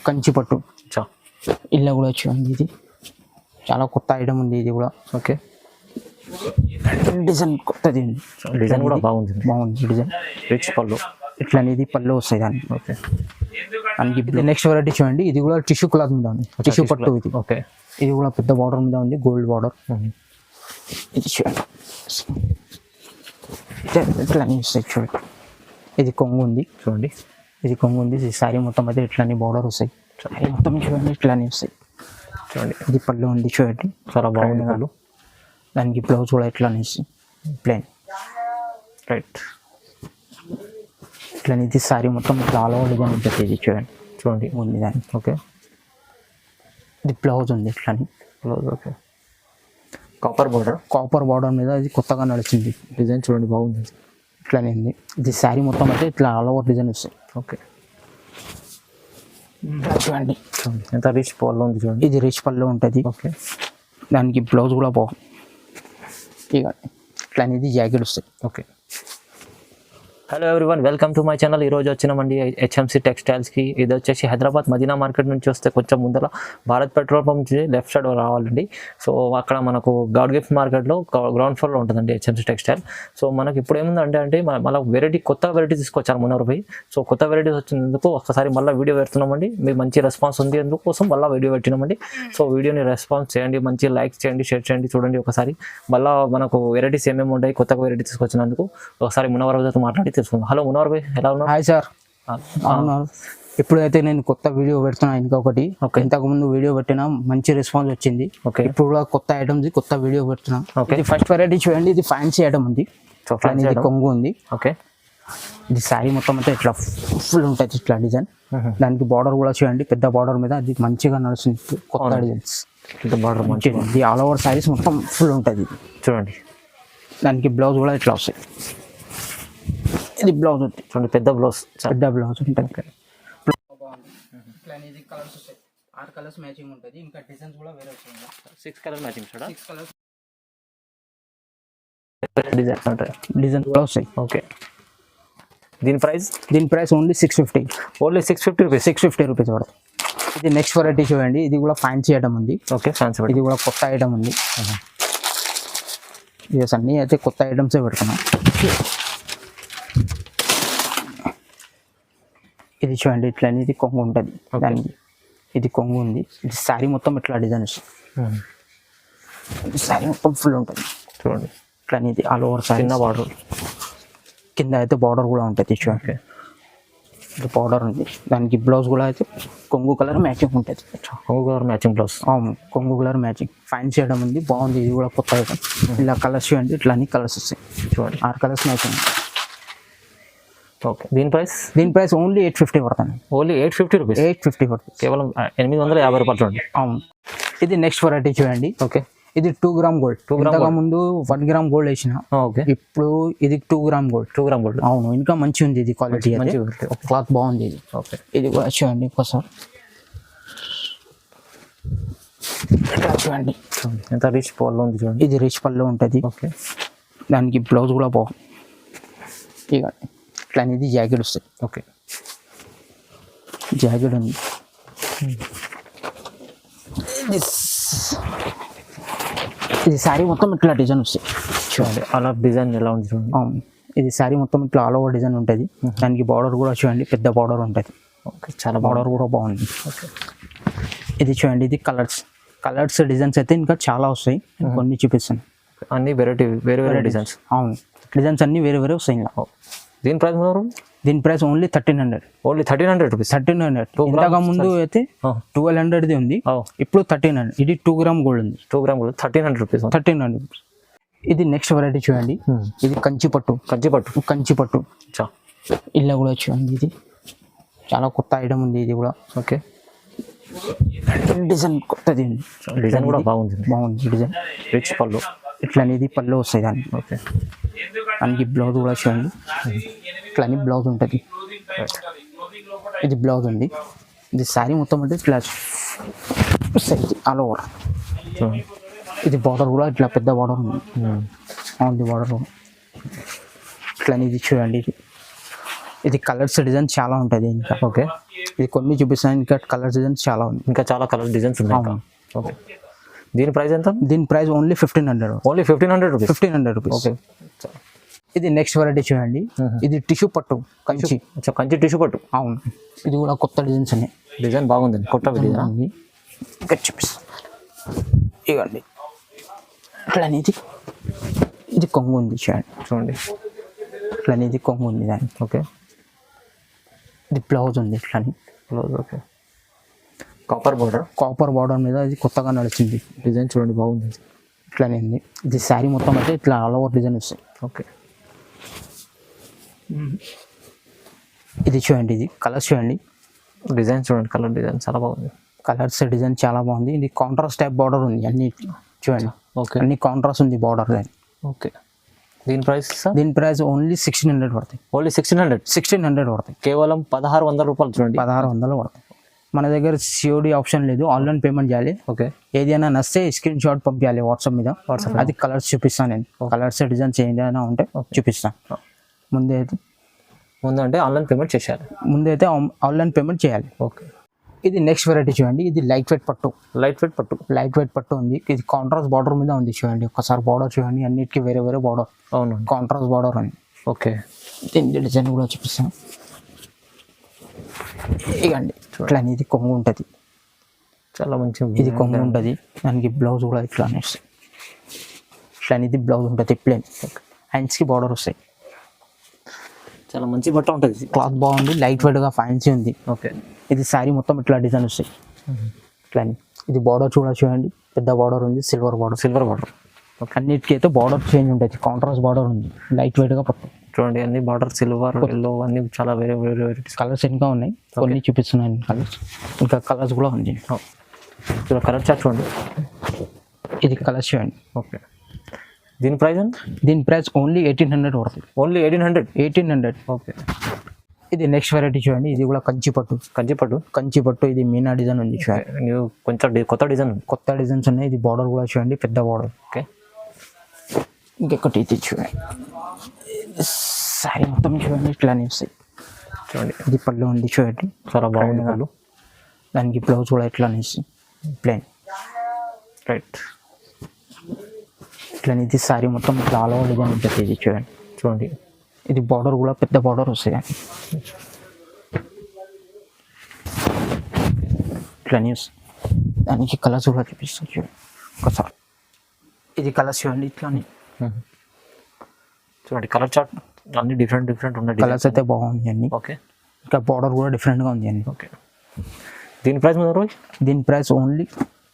కంచిపట్టు ఇలా కూడా వచ్చింది. ఇది చాలా కొత్త ఐటమ్ ఉంది. ఇది కూడా ఓకే. డిజైన్ కొత్తది, డిజైన్ కూడా బాగుంది డిజైన్. రిచ్ పళ్ళు ఇట్లా అనేది పళ్ళు వస్తాయి దానికి. ఓకే. దానికి నెక్స్ట్ వెరైటీ చూడండి. ఇది కూడా టిష్యూ క్లాత్ మీద ఉంది, టిష్యూ పట్టు ఇది. ఓకే. ఇది కూడా పెద్ద బార్డర్ మీద ఉంది, గోల్డ్ బార్డర్. ఇది చూడండి, ఇట్లా వస్తాయి చూడండి. ఇది కొంగు ఉంది చూడండి, ఇది కొంగు ఉంది. ఈ సారీ మొత్తం అయితే ఇట్లానే బార్డర్ వస్తాయి, మొత్తం చూడండి ఇట్లానే వస్తాయి చూడండి. ఇది పళ్ళు ఉంది చూడండి, చాలా బాగుంది పళ్ళు. దానికి బ్లౌజ్ కూడా ఇట్లానే వస్తాయి ప్లెయిన్. రైట్. ఇట్లా ఇది సారీ మొత్తం ఇట్లా ఆల్ ఓవర్ డిజైన్ ఉంటుంది. ఇది చూడండి ఉంది దానికి. ఓకే. ఇది బ్లౌజ్ ఉంది ఇట్లాని బ్లౌజ్. ఓకే. కాపర్ బార్డర్ మీద ఇది కొత్తగా నడిచింది డిజైన్ చూడండి, బాగుంది. ఇట్లానే ఉంది. ఇది శారీ మొత్తం అయితే ఇట్లా ఆల్ ఓవర్ డిజైన్ వస్తాయి. ఓకే. చూడండి ఎంత రిచ్ పళ్ళు ఉంది చూడండి. ఇది రిచ్ పళ్ళు ఉంటుంది. ఓకే. దానికి బ్లౌజ్ కూడా బాగుంది. ఇక ఇట్లా అనేది జాకెట్ వస్తాయి. Okay. Hello everyone, welcome to my channel. ఈరోజు వచ్చినామండి హెచ్ఎంసీ టెక్స్టైల్స్కి. ఇది వచ్చేసి హైదరాబాద్ మదీనా మార్కెట్ నుంచి వస్తే కొంచెం ముందర భారత్ పెట్రోల్ పంప్ నుంచి లెఫ్ట్ సైడ్ రావాలండి. సో అక్కడ మనకు గాడ్ గిఫ్ట్ మార్కెట్లో గ్రౌండ్ ఫ్లోర్లో ఉంటుందండి హెచ్ఎంసీ టెక్స్టైల్. సో మనకి ఇప్పుడు ఏముందంటే మళ్ళీ కొత్త వెరైటీ తీసుకొచ్చారు మున్నూరు పోయి. సో కొత్త వెరైటీస్ వచ్చినందుకు ఒకసారి మళ్ళీ వీడియో పెడుతున్నామండి. మీకు మంచి రెస్పాన్స్ ఉంది అందుకోసం మళ్ళీ వీడియో పెట్టినామండి. సో వీడియోని రెస్పాన్స్ చేయండి, మంచి లైక్ చేయండి, షేర్ చేయండి. చూడండి ఒకసారి మళ్ళీ మనకు వెరైటీస్ ఏమేమి ఉంటాయి, కొత్తగా వెరైటీ తీసుకొచ్చినందుకు ఒకసారి మున్నవరతో మాట్లాడి తెలుసుకుందాం. హలో మునవర్ భాయ్, ఎలా ఉన్నారు? Hi sir. అవును, ఇప్పుడైతే నేను కొత్త వీడియో పెడుతున్నా ఇంకొకటి. ఇంతకు ముందు వీడియో పెట్టినా మంచి రెస్పాన్స్ వచ్చింది. ఇప్పుడు కూడా కొత్త ఐటమ్స్ కొత్త వీడియో పెడుతున్నా. ఇది ఫస్ట్ వెరైటీ చూడండి. ఇది ఫ్యాన్సీ ఐటమ్ ఉంది, ఇది కొంగు ఉంది. ఓకే. ఇది శారీ మొత్తం అయితే ఇట్లా ఫుల్ ఉంటుంది ఇట్లా డిజైన్. దానికి బార్డర్ కూడా చూడండి, పెద్ద బార్డర్ మీద అది మంచిగా నడుస్తుంది. కొత్త డిజైన్స్ బార్డర్ మంచిగా ఇది ఆల్ ఓవర్ శారీస్ మొత్తం ఫుల్ ఉంటుంది చూడండి. దానికి బ్లౌజ్ కూడా ఇట్లా వస్తాయి. ఇది బ్లౌజ్ ఉంటుంది చూడండి, పెద్ద బ్లౌజ్ ఉంటుంది. ఇది కలర్స్ వస్తాయి, 6 కలర్స్ మ్యాచింగ్ ఉంటుంది. ఇంకా డిజైన్స్ కూడా వేరే వస్తాయి. 6 కలర్ మ్యాచింగ్ చూడ, 6 కలర్స్ డిజైన్స్ కూడా వస్తాయి. ఓకే. దీని price only 650. Only 650 rupees. 650 rupees పడుతుంది. ఇది నెక్స్ట్ వెరైటీ చూడండి. ఇది కూడా ఫ్యాన్సీ ఐటమ్ ఉంది. ఓకే. ఫ్యాన్సీ, ఇది కూడా కొత్త ఐటమ్ ఉంది. ఇది అన్నీ అయితే కొత్త ఐటమ్సే పెడుతున్నాం. ఇది చూడండి, ఇట్లా ఇది కొంగు ఉంటుంది దానికి. ఇది కొంగు ఉంది. ఇది శారీ మొత్తం ఇట్లా డిజైన్ వస్తుంది. శారీ మొత్తం ఫుల్ ఉంటుంది చూడండి. ఇట్లా ఇది ఆల్ ఓవర్ శారీ. బార్డర్ కింద అయితే బార్డర్ కూడా ఉంటుంది చూడండి. ఇది బార్డర్ ఉంది. దానికి బ్లౌజ్ కూడా అయితే కొంగు కలర్ మ్యాచింగ్ ఉంటుంది. కొంగు కలర్ మ్యాచింగ్ బ్లౌజ్. అవును, కొంగు కలర్ మ్యాచింగ్. ఫ్యాన్సీ ఐటమ్ ఉంది, బాగుంది. ఇది కూడా కొత్త ఐటమ్. ఇలా కలర్స్ చూడండి, ఇట్లా అన్ని కలర్స్ వస్తాయి చూడండి. 6 కలర్స్ మ్యాచింగ్. ఓకే. దీని ప్రైస్ ఓన్లీ 850 పడుతుంది. Only 850 rupees. 850 పడుతుంది. కేవలం 850 రూపాయలు చూడండి. అవును. ఇది నెక్స్ట్ వెరైటీ చూడండి. ఓకే. ఇది 2 గ్రామ్ గోల్డ్. ఇంతకు ముందు 1 గ్రామ్ గోల్డ్ వేసిన. ఓకే. ఇప్పుడు ఇది 2 గ్రామ్ గోల్డ్. 2 gram gold. అవును, ఇంకా మంచి ఉంది. ఇది క్వాలిటీ క్లాత్ బాగుంది. ఇది ఓకే. ఇది కూడా చూడండి ఒకసారి. చూడండి ఎంత రిచ్ పళ్ళు ఉంది చూడండి. ఇది రిచ్ పళ్ళు ఉంటుంది. ఓకే. దానికి బ్లౌజ్ కూడా బాగుంది. ఇక ఇట్లా అనేది జాకెట్ వస్తుంది. ఓకే. జాకెట్ ఉంది. ఇది శారీ మొత్తం ఇట్లా డిజైన్ వస్తాయి చూడండి. అలా డిజైన్ ఎలా ఉంది చూడండి. అవును, ఇది శారీ మొత్తం ఇట్లా ఆల్ ఓవర్ డిజైన్ ఉంటుంది. దానికి బార్డర్ కూడా చూడండి, పెద్ద బార్డర్ ఉంటుంది. ఓకే. చాలా బార్డర్ కూడా బాగుంది. ఓకే. ఇది చూడండి, ఇది కలర్స్ డిజైన్స్ అయితే ఇంకా చాలా వస్తాయి. కొన్ని చూపిస్తాను. అన్ని వేరే డిజైన్స్. అవును, డిజైన్స్ అన్ని వేరే వస్తాయి. దీని ప్రైస్ ఓన్లీ 1300. Only 1300 rupees. 1300. ఇంతకు ముందు అయితే 1200 ఉంది, ఇప్పుడు 1300. ఇది 2 గ్రామ్ గోల్డ్ ఉంది. 2 గ్రామ్ గోల్డ్ 1300 రూపీస్. 1300. ఇది నెక్స్ట్ వెరైటీ చూడండి. ఇది కంచిపట్టు ఇలా కూడా చూడండి. ఇది చాలా కొత్త ఐటమ్ ఉంది. ఇది కూడా ఓకే. డిజైన్ కొత్తది. డిజైన్ కూడా బాగుంది డిజైన్. రిచ్ పళ్ళు ఇట్లా అనేది పళ్ళు వస్తాయి దానికి. ఓకే. దానికి బ్లౌజ్ కూడా చూడండి, ఇట్లా బ్లౌజ్ ఉంటుంది. ఇది బ్లౌజ్ ఉంది. ఇది శారీ మొత్తం అంటే ఇట్లా ఆల్ ఓవర్. ఇది బార్డర్ కూడా ఇట్లా పెద్ద బార్డర్ ఉంది. అవును, బార్డర్ ఇట్లా ఇది చూడండి. ఇది కలర్స్ డిజైన్ చాలా ఉంటుంది ఇంకా. ఓకే. ఇది కొన్ని చూపిస్తాను, ఇంకా కలర్ డిజైన్స్ చాలా ఉంది. ఇంకా చాలా కలర్ డిజైన్స్ ఉన్నాయి. అవును. ఓకే, దీని ప్రైస్ ఎంత? దీని price only 1500. Only 1500 rupees. 1500 rupees. Okay, ఇది నెక్స్ట్ వెరైటీ చూడండి. ఇది టిష్యూ పట్టు కంచి. కంచి టిష్యూ పట్టు. అవును, ఇది కూడా కొత్త డిజైన్స్ ఉన్నాయి. డిజైన్ బాగుందండి, కొత్త డిజైన్. ఉంది. ఇంకా చూపిస్తాను, ఇవ్వండి. ఇట్లా ఇది కొంగు ఉంది చూడండి. ఇట్లా ఇది కొంగు ఉంది దాన్ని. ఓకే, ఇది బ్లౌజ్ ఉంది ఇట్లా. బ్లౌజ్. ఓకే, కాపర్ బార్డర్ మీద ఇది కొత్తగా నడిచింది డిజైన్. చూడండి బాగుంది. ఇట్లానే ఉంది. ఇది శారీ మొత్తం అయితే ఇట్లా ఆల్ ఓవర్ డిజైన్ వస్తాయి. ఓకే, ఇది చూడండి, ఇది కలర్స్ చూడండి. డిజైన్ చూడండి, కలర్ డిజైన్ చాలా బాగుంది. కలర్స్ డిజైన్ చాలా బాగుంది. ఇది కాంట్రాస్ట్ టైప్ బార్డర్ ఉంది అన్ని చూడండి. ఓకే, అన్ని కాంట్రాస్ట్ ఉంది బార్డర్ దాన్ని. ఓకే, దీని ప్రైస్? దీని ప్రైస్ ఓన్లీ 1600 పడతాయి. ఓన్లీ 1600 పడతాయి. కేవలం 1600 రూపాయలు. చూడండి, 1600 పడతాయి. మన దగ్గర COD ఆప్షన్ లేదు, ఆన్లైన్ పేమెంట్ చేయాలి. ఓకే, ఏదైనా నస్తే స్క్రీన్ షాట్ పంపించాలి వాట్సాప్ మీద. అది కలర్స్ చూపిస్తాను నేను. కలర్స్ డిజైన్స్ ఏదైనా ఉంటే చూపిస్తాను. ముందు అంటే ఆన్లైన్ పేమెంట్ చేసేయాలి. ముందైతే ఆన్లైన్ పేమెంట్ చేయాలి. ఓకే, ఇది నెక్స్ట్ వెరైటీ చూడండి. ఇది లైట్ వెయిట్ పట్టు ఉంది. ఇది కాంట్రాస్ట్ బార్డర్ మీద ఉంది చూడండి. ఒకసారి బార్డర్ చూడండి, అన్నిటికీ వేరే వేరే బార్డర్. అవును, కాంట్రాస్ట్ బార్డర్ ఉంది. ఓకే, దీని డిజైన్ కూడా చూపిస్తాను. ఇగండి ఇట్లా ఇది కొంగు ఉంటుంది. చాలా మంచి. ఇది కొంగు ఉంటుంది. దానికి బ్లౌజ్ కూడా ఇట్లా వస్తాయి. ఇట్లా ఇది బ్లౌజ్ ఉంటుంది ప్లేన్. హ్యాండ్స్కి బార్డర్ వస్తాయి. చాలా మంచి బట్ట ఉంటుంది. క్లాత్ బాగుంది, లైట్ వెయిట్గా ఫ్యాన్సీ ఉంది. ఓకే, ఇది శారీ మొత్తం ఇట్లా డిజైన్ వస్తాయి. ఇట్లా ఇది బార్డర్ చూడండి, పెద్ద బార్డర్ ఉంది, సిల్వర్ బార్డర్. అన్నిటికీ అయితే బార్డర్ చేంజ్ ఉంటుంది. కాంట్రాస్ట్ బార్డర్ ఉంది, లైట్ వెయిట్గా పట్టు. చూడండి, అన్ని బార్డర్ సిల్వర్, ఎల్లో అన్ని చాలా వేరే వెరైటీస్. కలర్స్ ఇంకా ఉన్నాయి, కొన్ని చూపిస్తున్నాయి కలర్స్. ఇంకా కలర్స్ కూడా ఉంది. కలర్ చార్ట్ చూడండి. ఇది కలర్స్ చూడండి. ఓకే, దీని ప్రైస్ ఎంత? దీని ప్రైస్ ఓన్లీ 1800 పడుతుంది. ఓన్లీ 1800. ఓకే, ఇది నెక్స్ట్ వెరైటీ చూడండి. ఇది కూడా కంచి పట్టు. ఇది మీనా డిజైన్ ఉంది చూడండి. కొంచెం కొత్త డిజైన్స్ ఉన్నాయి. ఇది బార్డర్ కూడా చూడండి, పెద్ద బార్డర్. ఓకే, ఇంకొకటి ఇది చూడండి. శారీ మొత్తం చూడండి ఇట్లానే వస్తాయి. చూడండి, ఇది పళ్ళు ఉంది చూడండి, చాలా బాగుంది పళ్ళు. దానికి బ్లౌజ్ కూడా ఇట్లానే వస్తాయి, ప్లెయిన్. రైట్, ఇట్లా ఇది శారీ మొత్తం ఇట్లా ఆల్ ఓవర్ డిజైన్ ఉంటుంది. ఇది చూడండి. ఇది బార్డర్ కూడా పెద్ద బార్డర్ వస్తాయి. ఇట్లా న్యూస్ దానికి కలర్స్ కూడా చూపిస్తాను చూడండి ఒకసారి. ఇది కలర్స్ చూడండి ఇట్లానే. చూడండి, కలర్ చార్ట్ అన్ని డిఫరెంట్ ఉన్నాయి. కలర్స్ అయితే బాగుంది అన్ని. ఓకే, ఇంకా బార్డర్ కూడా డిఫరెంట్గా ఉంది అన్ని. ఓకే, దీని ప్రైస్ మీద రోజు? దీని ప్రైస్ ఓన్లీ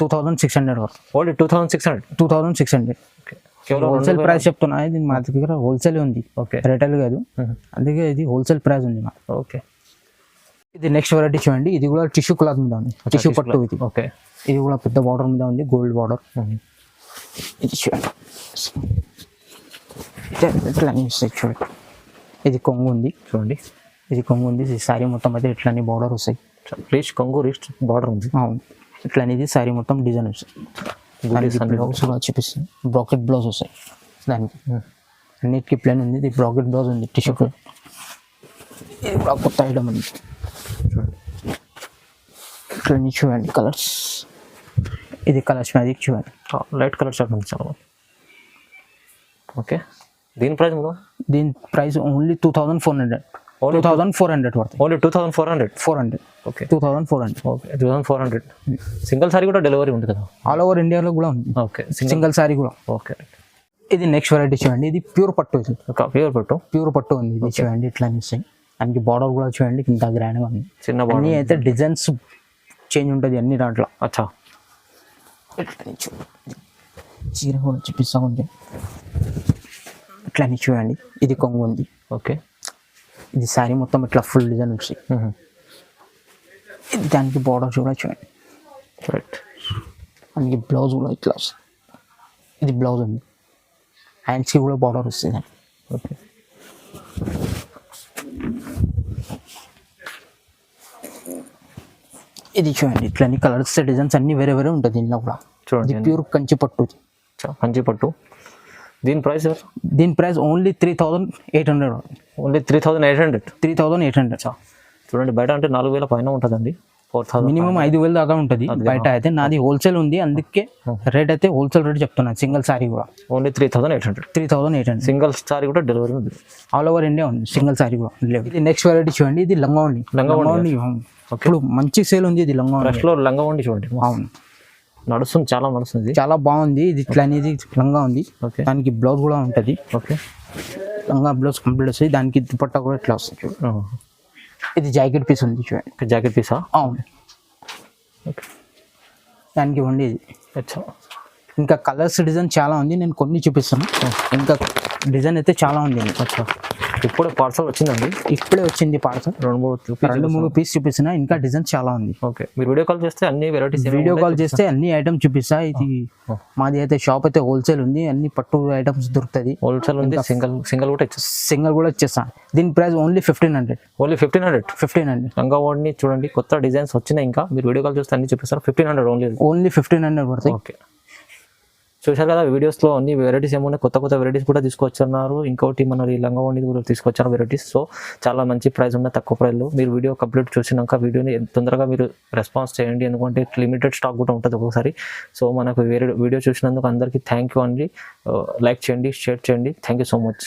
2600 వరకు. ఓన్లీ 2600. ఓకే, కేవలం హోల్సేల్ ప్రైస్ చెప్తున్నా. ఇది మా దగ్గర హోల్సేల్ ఉంది, ఓకే, రిటైల్ కాదు. అందుకే ఇది హోల్సేల్ ప్రైస్ ఉంది మా. ఓకే, ఇది నెక్స్ట్ వెరైటీ చూడండి. ఇది కూడా టిష్యూ క్లాత్ మీద ఉంది, టిష్యూ పట్టు ఇది. ఓకే, ఇది కూడా పెద్ద బార్డర్ మీద ఉంది, గోల్డ్ బార్డర్. ఇది చూడండి, ఇట్లా చూడండి. ఇది కొంగు ఉంది చూడండి. ఇది శారీ మొత్తం అయితే ఇట్లానే బార్డర్ వస్తాయి. రిచ్ బార్డర్ ఉంది. అవును, ఇట్లానే ఇది శారీ మొత్తం డిజైన్ వస్తాయి. బ్లౌజ్ కూడా చూపిస్తుంది. బ్రాకెట్ బ్లౌజ్ వస్తాయి దానికి. అన్నిటికీ ప్లేన్ ఉంది. ఇది బ్రాకెట్ బ్లౌజ్ ఉంది, టిష్యూ క్లాత్. ఇది కూడా కొత్త ఐటమ్ ఉంది. ఇట్లా చూడండి కలర్స్. ఇది కలర్స్ మ్యాజిక్ చూడండి, లైట్ కలర్ షార్ట్ ఉంది చాలా. ఓకే, దీని ప్రైస్? దీని ప్రైస్ ఓన్లీ 2400 పడుతుంది. Only 2400. Okay, 2400. Okay, 2400. Single sorry కూడా డెలివరీ ఉంటుంది కదా? ఆల్ ఓవర్ ఇండియాలో కూడా ఉంది. ఓకే, సింగిల్ సారీ కూడా. ఓకే, ఇది నెక్స్ట్ వెరైటీ చూడండి. ఇది ప్యూర్ పట్టు. ఇది ప్యూర్ పట్టు ఉంది. ఇది చూడండి ఇట్లా వస్తాయి. దానికి బార్డర్ కూడా చూడండి ఇంత గ్రాండ్గా ఉంది. చిన్న బార్డర్ అయితే డిజైన్స్ చేంజ్ ఉంటుంది అన్ని దాంట్లో. అచ్చా, ఇట్లా చీర కూడా చూపిస్తా ఉంది. ఇట్లా చూడండి. ఇది కొంగు ఉంది. ఓకే, ఇది శారీ మొత్తం ఇట్లా ఫుల్ డిజైన్ వచ్చి. దానికి బార్డర్ కూడా చూడండి. రైట్, దానికి బ్లౌజ్ కూడా ఇట్లా వస్తుంది. ఇది బ్లౌజ్ ఉంది. హ్యాండ్స్కి కూడా బార్డర్ వస్తుంది. ఓకే, ఇది చూడండి ఇట్లా కలర్స్ డిజైన్స్ అన్ని వేరే వేరే ఉంటుంది దీనిలో కూడా. చూడండి, ప్యూర్ కంచి పట్టు. దీని ప్రైస్? దీని ప్రైస్ ఓన్లీ 3800. ఓన్లీ 3800. చూడండి బయట అంటే 4,000 పైన ఉంటుందండి. 4,000 మినిమం 5,000 దాకా ఉంటుంది బయట అయితే. నాది హోల్సేల్ ఉంది, అందుకే రేట్ అయితే హోల్సేల్ రేట్ చెప్తున్నాను. సింగిల్ సారీ కూడా ఓన్లీ 3,800. 3,800. సింగిల్ సారీ కూడా డెలివరీ ఉంది. ఆల్ ఓవర్ ఇండియా ఉంది, సింగిల్ సారీ కూడా లేవు. ఇది నెక్స్ట్ వెరైటీ చూడండి, ఇది లంగా ఉంది. ఇప్పుడు మంచి సేల్ ఉంది ఇది లంగా. ఫ్రెష్లో లంగా ఉండి చూడండి. అవును, నడుస్తుంది, చాలా నడుస్తుంది, చాలా బాగుంది. ఇది ఇట్లా అనేది లంగా ఉంది. ఓకే. దానికి బ్లౌజ్ కూడా ఉంటుంది. ఓకే. లంగా బ్లౌజ్ కంప్లీట్ వస్తుంది. దానికి దుపట్టా కూడా ఇట్లా వస్తుంది చూడండి. ఇది జాకెట్ పీస్ ఉంది చూడండి. Jacket Pisa? అవును. ఓకే. దానికి ఇవ్వండి ఇది. అచ్చా. ఇంకా కలర్స్ డిజైన్ చాలా ఉంది, నేను కొన్ని చూపిస్తాను. ఇంకా డిజైన్ అయితే చాలా ఉంది. అచ్చా. ఇప్పుడు పార్సల్ వచ్చిందండి, ఇప్పుడే వచ్చింది పార్సల్. 2-3 పీస్ చూపిస్తున్నా. ఇంకా డిజైన్ చాలా ఉంది. ఓకే. మీరు వీడియో కాల్ చేస్తే అన్ని వెరైటీస్, వీడియో కాల్ చేస్తే అన్ని ఐటమ్స్ చూపిస్తా. ఇది మాది అయితే షాప్ అయితే హోల్సేల్ ఉంది, అన్ని పట్టు ఐటమ్స్ దొరుకుతుంది. హోల్సేల్ ఉంది, సింగిల్ కూడా ఇచ్చేస్తాను. సింగిల్ కూడా ఇచ్చేస్తా. దీని ప్రైస్ ఓన్లీ 1,500. ఓన్లీ 1,500. 1,500. లంగా ఓడిని చూడండి, కొత్త డిజైన్స్ వచ్చినాయి. ఇంకా మీరు వీడియో కాల్ చేస్తే అన్ని చూపిస్తారు. 1,500 ఓన్లీ 1,500 పడుతుంది. ఓకే. చూశారు కదా వీడియోస్లో అన్ని వెరైటీస్ ఏమున్నాయి, కొత్త వెరైటీస్ కూడా తీసుకొచ్చున్నారు. ఇంకోటి మన ఈ లంగా ఓణి కూడా తీసుకొచ్చారు వెరైటీస్. సో చాలా మంచి ప్రైస్ ఉన్నాయి, తక్కువ ప్రైస్లో. మీరు వీడియో కంప్లీట్ చూసినాక వీడియోని తొందరగా మీరు రెస్పాన్స్ చేయండి, ఎందుకంటే లిమిటెడ్ స్టాక్ కూడా ఉంటుంది ఒక్కొక్కసారి. సో మనకు వీడియో చూసినందుకు అందరికీ థ్యాంక్ యూ అండి. లైక్ చేయండి, షేర్ చేయండి. Thank you so much.